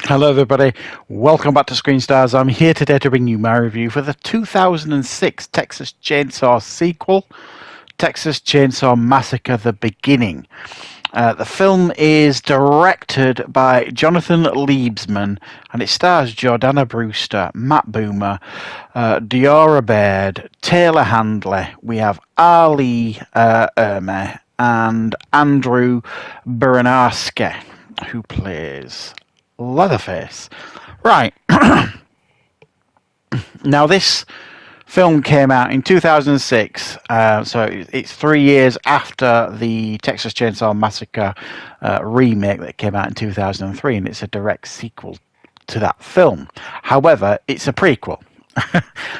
Hello, everybody. Welcome back to Screenstars. I'm here today to bring you my review for the 2006 Texas Chainsaw sequel, Texas Chainsaw Massacre: The Beginning. The film is directed by Jonathan Liebsman, and it stars Jordana Brewster, Matt Boomer, Diora Baird, Taylor Handley. We have Ali Erme and Andrew Baranowski, who plays Leatherface. Right. Now, this film came out in 2006, so it's 3 years after the Texas Chainsaw Massacre remake that came out in 2003, and it's a direct sequel to that film. However, it's a prequel.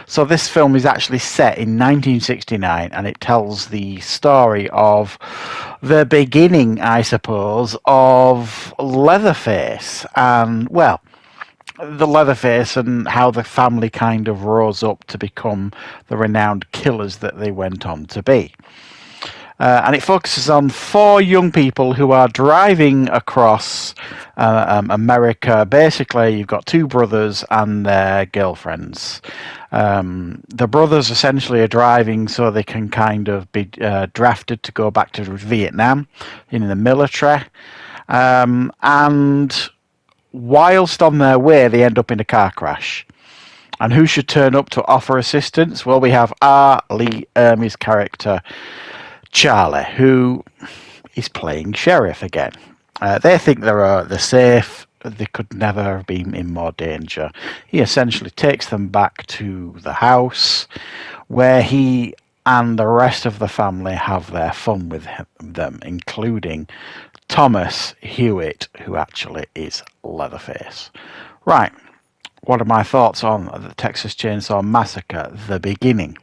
So this film is actually set in 1969, and it tells the story of the beginning, I suppose, of Leatherface, and, well, the Leatherface and how the family kind of rose up to become the renowned killers that they went on to be. And it focuses on four young people who are driving across America. Basically, you've got two brothers and their girlfriends. The brothers essentially are driving so they can kind of be drafted to go back to Vietnam in the military. And whilst on their way, they end up in a car crash. And who should turn up to offer assistance? Well, we have R. Lee Ermey's character, Charlie, who is playing sheriff again. They think they're safe. They could never have been in more danger. He essentially takes them back to the house where he and the rest of the family have their fun with them, including Thomas Hewitt, who actually is Leatherface. Right, what are my thoughts on the Texas Chainsaw Massacre: The Beginning?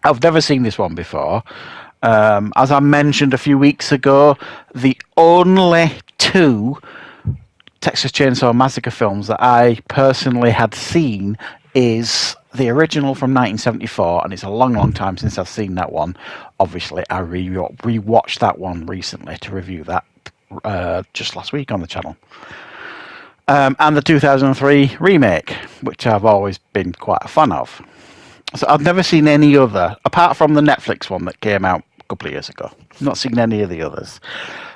I've never seen this one before. As I mentioned a few weeks ago, the only two Texas Chainsaw Massacre films that I personally had seen is the original from 1974, and it's a long, long time since I've seen that one. Obviously, I re-watched that one recently to review that just last week on the channel. And the 2003 remake, which I've always been quite a fan of. So I've never seen any other, apart from the Netflix one that came out a couple of years ago. Not seen any of the others.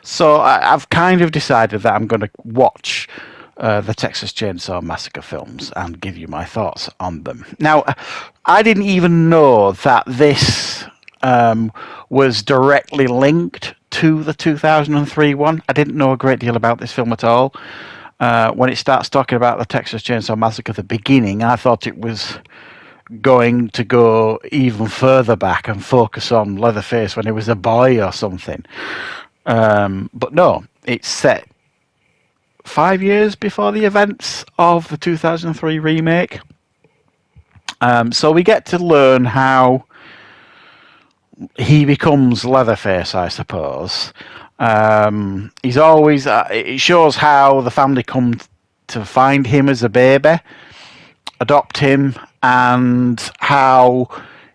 So I've kind of decided that I'm going to watch the Texas Chainsaw Massacre films and give you my thoughts on them. Now, I didn't even know that this was directly linked to the 2003 one. I didn't know a great deal about this film at all. When it starts talking about the Texas Chainsaw Massacre: The Beginning, I thought it was going to go even further back and focus on Leatherface when he was a boy or something. But no, it's set 5 years before the events of the 2003 remake. So we get to learn how he becomes Leatherface, I suppose. He's always... it shows how the family come to find him as a baby, adopt him, and how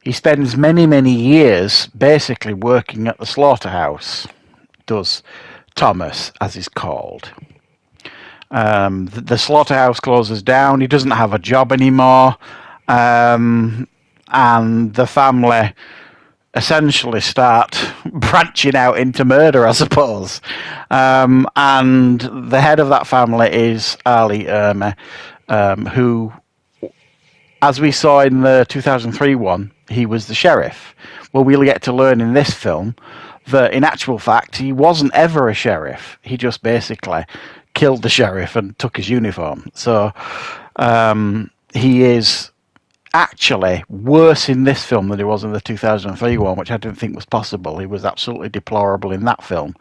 he spends many, many years basically working at the slaughterhouse, does Thomas, as he's called. The slaughterhouse closes down. He doesn't have a job anymore. And the family essentially start branching out into murder, I suppose. And the head of that family is Ali Erme, who, as we saw in the 2003 one, he was the sheriff. Well, we'll get to learn in this film that in actual fact he wasn't ever a sheriff. He just basically killed the sheriff and took his uniform. So he is actually worse in this film than he was in the 2003 one, which I didn't think was possible. He was absolutely deplorable in that film.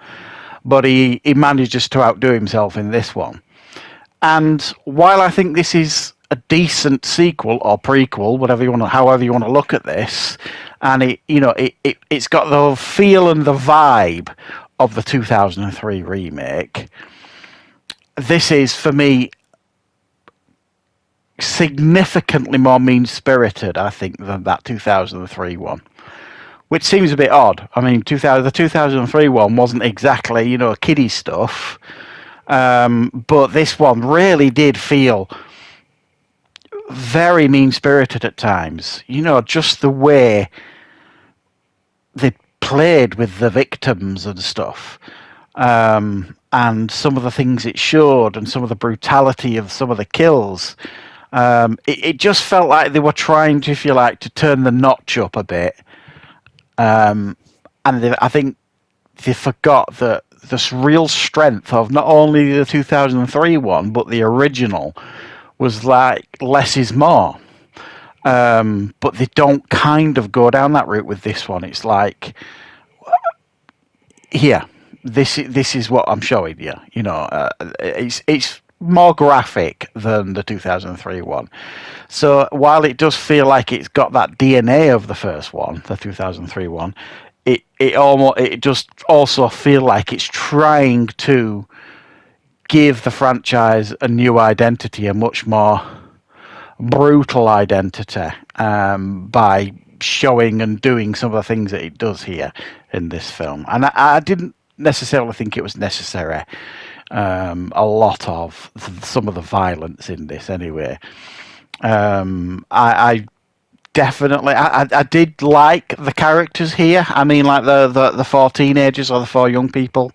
But he manages to outdo himself in this one. And while I think this is a decent sequel or prequel, however you want to look at this, and it's got the feel and the vibe of the 2003 remake, this is, for me, significantly more mean-spirited, I think, than that 2003 one, which seems a bit odd. I mean, the 2003 one wasn't exactly, kiddie stuff. But this one really did feel very mean-spirited at times. You know, just the way they played with the victims and stuff. And some of the things it showed and some of the brutality of some of the kills. It just felt like they were trying to, if you like, to turn the notch up a bit. And I think they forgot that this real strength of not only the 2003 one, but the original was like less is more. But they don't kind of go down that route with this one. It's like, here, this is what I'm showing you. You know, it's more graphic than the 2003 one. So while it does feel like it's got that DNA of the first one, the 2003 one, it just also feel like it's trying to give the franchise a new identity, a much more brutal identity, by showing and doing some of the things that it does here in this film. And I didn't necessarily think it was necessary. A lot of some of the violence in this, anyway. I definitely, I did like the characters here. I mean, like the four teenagers or the four young people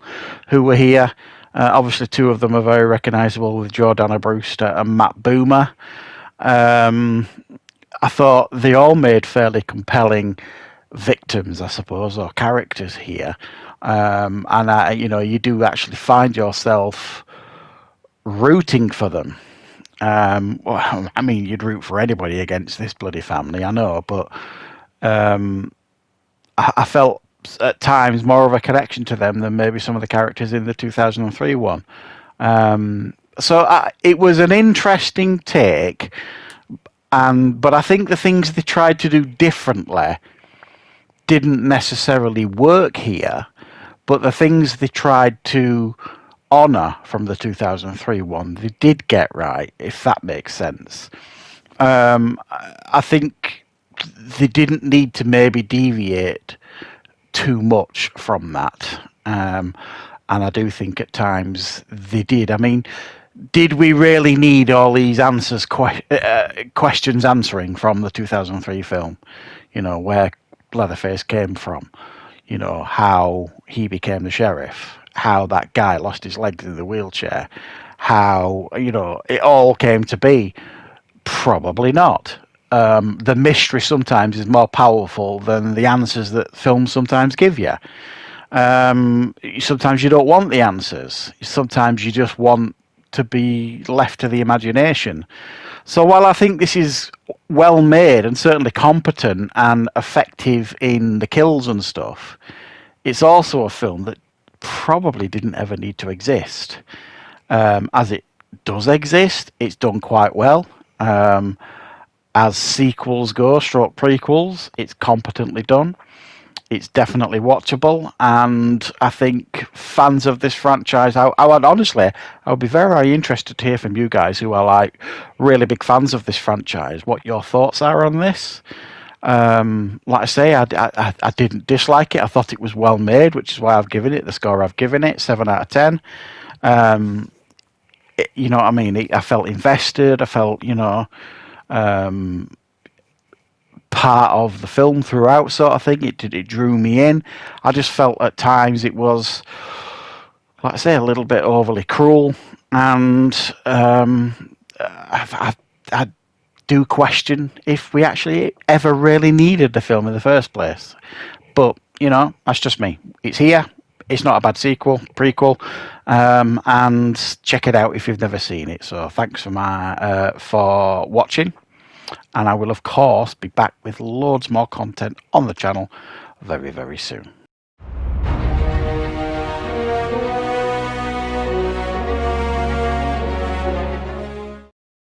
who were here. Obviously, two of them are very recognisable with Jordana Brewster and Matt Boomer. I thought they all made fairly compelling victims, I suppose, or characters here. And you do actually find yourself rooting for them. Well, I mean, you'd root for anybody against this bloody family, I know, but I felt at times more of a connection to them than maybe some of the characters in the 2003 one. So it was an interesting take, but I think the things they tried to do differently didn't necessarily work here, but the things they tried to honour from the 2003 one, they did get right, if that makes sense. I think they didn't need to maybe deviate too much from that. And I do think at times they did. I mean, did we really need all these questions answering from the 2003 film? You know, where Leatherface came from, you know, how he became the sheriff, how that guy lost his legs in the wheelchair, how, you know, it all came to be. Probably not. The mystery sometimes is more powerful than the answers that films sometimes give you. Sometimes you don't want the answers. Sometimes you just want to be left to the imagination. So while I think this is well made and certainly competent and effective in the kills and stuff, it's also a film that probably didn't ever need to exist. As it does exist, it's done quite well. As sequels go, stroke prequels, it's competently done. It's definitely watchable, and I think fans of this franchise, I would be very, very interested to hear from you guys who are like really big fans of this franchise, what your thoughts are on this. Like I say, I didn't dislike it. I thought it was well made, which is why I've given it the score I've given it, 7 out of 10. You know what I mean? I felt invested. I felt, you know, part of the film throughout, sort of thing. It drew me in. I just felt at times it was, like I say, a little bit overly cruel, and I do question if we actually ever really needed the film in the first place. But you know, that's just me. It's here. It's not a bad prequel, and check it out if you've never seen it. So thanks for watching. And I will, of course, be back with loads more content on the channel very, very soon.